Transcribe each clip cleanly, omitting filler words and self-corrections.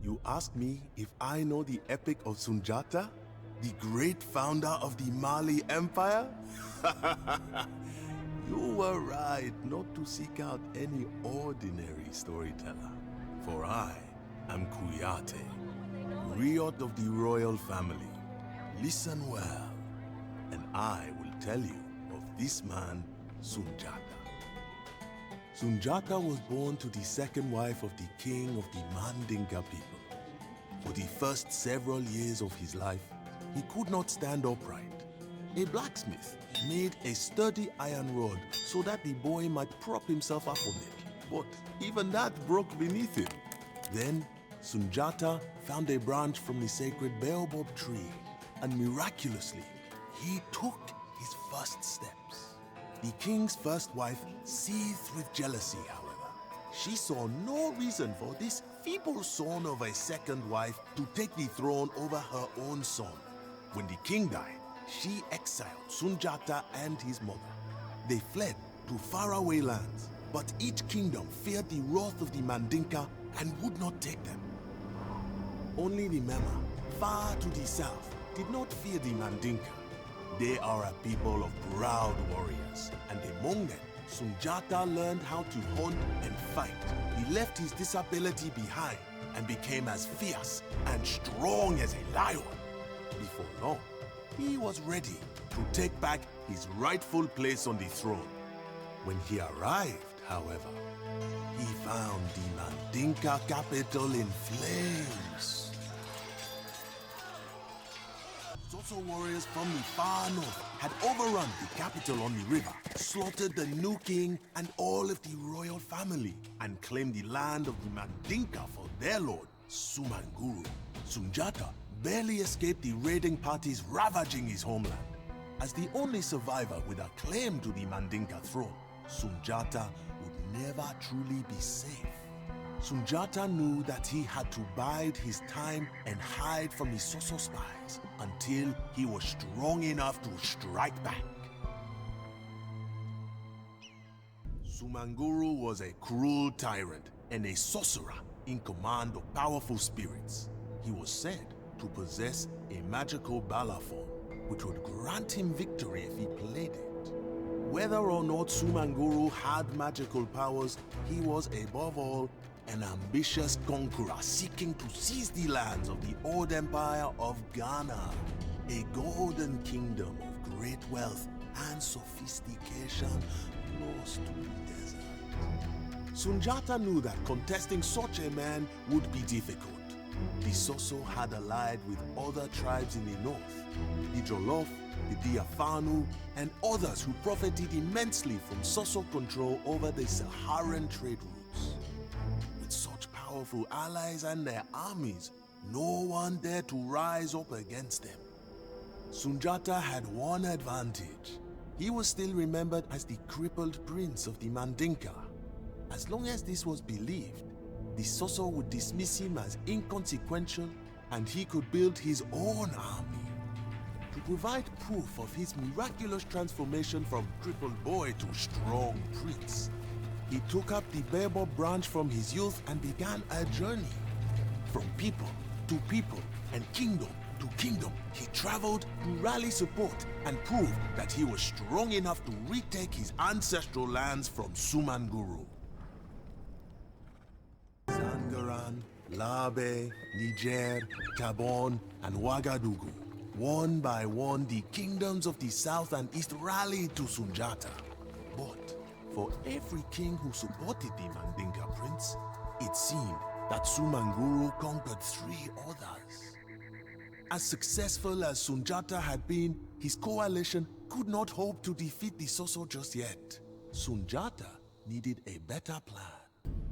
You ask me if I know the epic of Sundjata, the great founder of the Mali Empire? You were right not to seek out any ordinary storyteller, for I am Kuyate, Riot of the royal family. Listen well, and I will tell you of this man, Sundjata. Sundjata was born to the second wife of the king of the Mandinka people. For the first several years of his life, he could not stand upright. A blacksmith made a sturdy iron rod so that the boy might prop himself up on it. But even that broke beneath him. Then Sundjata found a branch from the sacred baobab tree, and miraculously, he took his first steps. The king's first wife seethed with jealousy, however. She saw no reason for this feeble son of a second wife to take the throne over her own son. When the king died, she exiled Sundjata and his mother. They fled to faraway lands, but each kingdom feared the wrath of the Mandinka and would not take them. Only the Mema, far to the south, did not fear the Mandinka. They are a people of proud warriors, and among them, Sundjata learned how to hunt and fight. He left his disability behind and became as fierce and strong as a lion. Before long, he was ready to take back his rightful place on the throne. When he arrived, however, he found the Mandinka capital in flames. Soso warriors from the far north had overrun the capital on the river, slaughtered the new king and all of the royal family, and claimed the land of the Mandinka for their lord, Sumanguru. Sundjata barely escaped the raiding parties ravaging his homeland. As the only survivor with a claim to the Mandinka throne, Sundjata would never truly be safe. Sundjata knew that he had to bide his time and hide from the Soso spies until he was strong enough to strike back. Sumanguru was a cruel tyrant and a sorcerer in command of powerful spirits. He was said to possess a magical balafon, which would grant him victory if he played it. Whether or not Sumanguru had magical powers, he was above all an ambitious conqueror seeking to seize the lands of the old empire of Ghana, a golden kingdom of great wealth and sophistication close to the desert. Sundjata knew that contesting such a man would be difficult. The Soso had allied with other tribes in the north, the Jollof, the Diafanu, and others who profited immensely from Soso control over the Saharan trade routes. With such powerful allies and their armies, no one dared to rise up against them. Sundjata had one advantage. He was still remembered as the crippled prince of the Mandinka. As long as this was believed, the Soso would dismiss him as inconsequential and he could build his own army. To provide proof of his miraculous transformation from crippled boy to strong prince, he took up the baobab branch from his youth and began a journey. From people to people and kingdom to kingdom, he traveled to rally support and prove that he was strong enough to retake his ancestral lands from Sumanguru. Zangaran, Labe, Niger, Gabon, and Ouagadougou. One by one, the kingdoms of the south and east rallied to Sundjata. But for every king who supported the Mandinka prince, it seemed that Sumanguru conquered 3 others. As successful as Sundjata had been, his coalition could not hope to defeat the Soso just yet. Sundjata needed a better plan.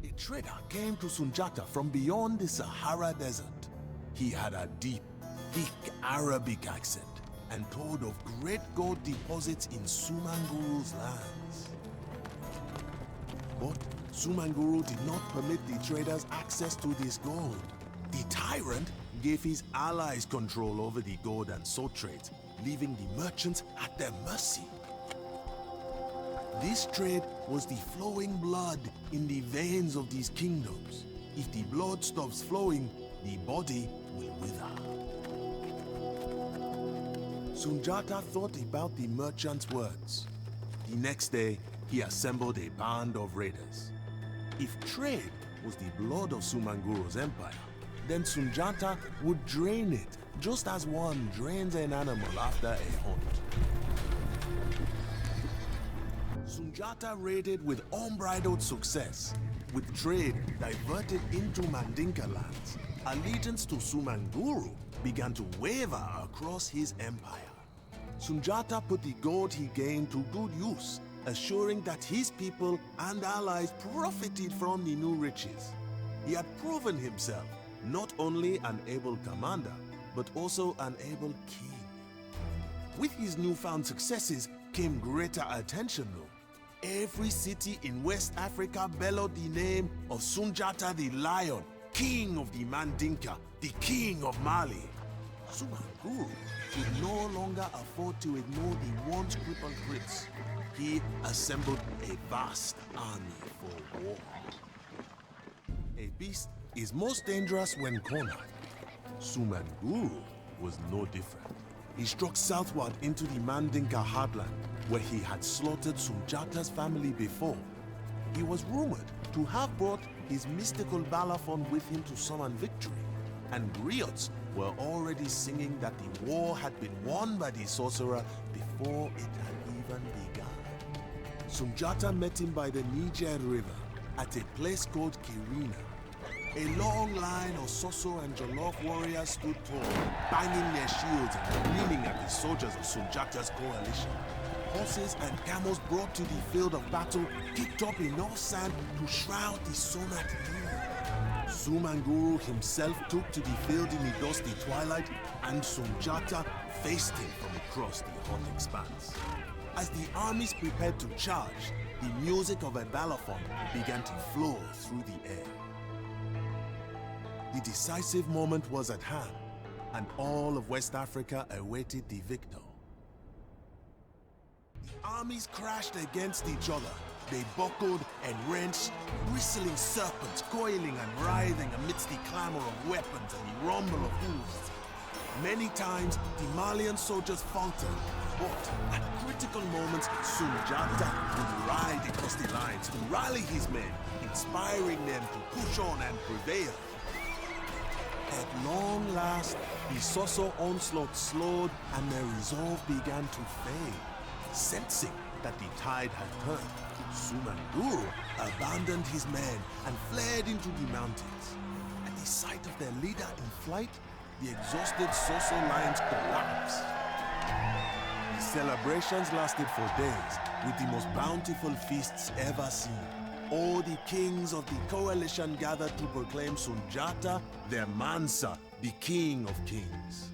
A trader came to Sundjata from beyond the Sahara Desert. He had a deep, thick Arabic accent and told of great gold deposits in Sumanguru's lands. But Sumanguru did not permit the traders access to this gold. The tyrant gave his allies control over the gold and salt trades, leaving the merchants at their mercy. This trade was the flowing blood in the veins of these kingdoms. If the blood stops flowing, the body will wither. Sundjata thought about the merchant's words. The next day, he assembled a band of raiders. If trade was the blood of Sumanguro's empire, then Sundjata would drain it, just as one drains an animal after a hunt. Sundjata raided with unbridled success. With trade diverted into Mandinka lands, allegiance to Sumanguru began to waver across his empire. Sundjata put the gold he gained to good use, assuring that his people and allies profited from the new riches. He had proven himself not only an able commander, but also an able king. With his newfound successes came greater attention though. Every city in West Africa bellowed the name of Sundjata the Lion, king of the Mandinka, the king of Mali. Sumanguru could no longer afford to ignore the once crippled prince. He assembled a vast army for war. A beast is most dangerous when cornered. Sumanguru was no different. He struck southward into the Mandinka heartland, where he had slaughtered Sundjata's family before. He was rumored to have brought his mystical balafon with him to summon victory, and griots were already singing that the war had been won by the sorcerer before it had even begun. Sundjata met him by the Niger River at a place called Kirina. A long line of Soso and Jollof warriors stood tall, banging their shields and gleaming at the soldiers of Sundjata's coalition. Horses and camels brought to the field of battle kicked up enough sand to shroud the sun at noon. Sumanguru himself took to the field in the dusty twilight, and Sundjata faced him from across the hot expanse. As the armies prepared to charge, the music of a balafon began to flow through the air. The decisive moment was at hand, and all of West Africa awaited the victor. The armies crashed against each other. They buckled and wrenched, bristling serpents coiling and writhing amidst the clamor of weapons and the rumble of hooves. Many times, the Malian soldiers faltered, but at critical moments, Sundjata would ride across the lines to rally his men, inspiring them to push on and prevail. At long last, the Soso onslaught slowed and their resolve began to fade. Sensing that the tide had turned, Sumanguru abandoned his men and fled into the mountains. At the sight of their leader in flight, the exhausted Soso lions collapsed. The celebrations lasted for days, with the most bountiful feasts ever seen. All the kings of the coalition gathered to proclaim Sundjata their Mansa, the king of kings.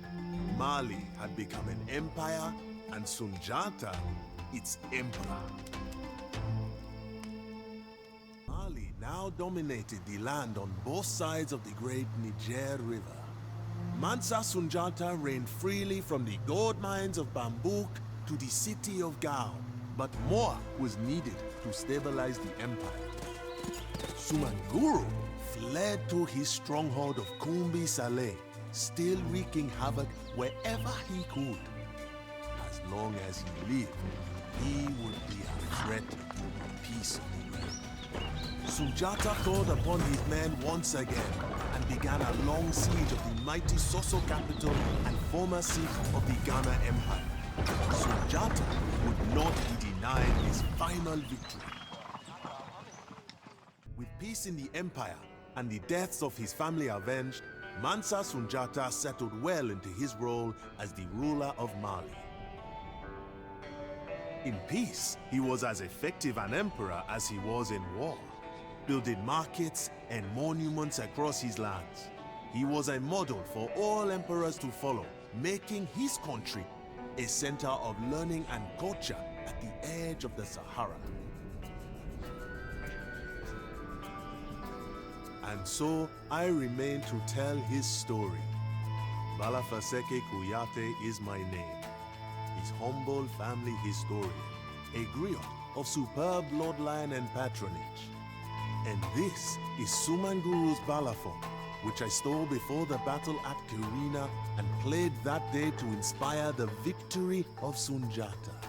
Mali had become an empire, and Sundjata its emperor. Mali now dominated the land on both sides of the great Niger River. Mansa Sundjata reigned freely from the gold mines of Bambouk to the city of Gao, but more was needed to stabilize the empire. Sumanguru fled to his stronghold of Kumbi Saleh, still wreaking havoc wherever he could. As long as he lived, he would be a threat to the peace of the realm. Sundjata called upon his men once again and began a long siege of the mighty Soso capital and former seat of the Ghana Empire. Sundjata would not be denied his final victory. With peace in the empire and the deaths of his family avenged, Mansa Sundjata settled well into his role as the ruler of Mali. In peace, he was as effective an emperor as he was in war, building markets and monuments across his lands. He was a model for all emperors to follow, making his country a center of learning and culture at the edge of the Sahara. And so I remain to tell his story. Balafaseke Kuyate is my name. His humble family historian, a griot of superb bloodline and patronage. And this is Sumanguru's balafon, which I stole before the battle at Kirina and played that day to inspire the victory of Sundjata.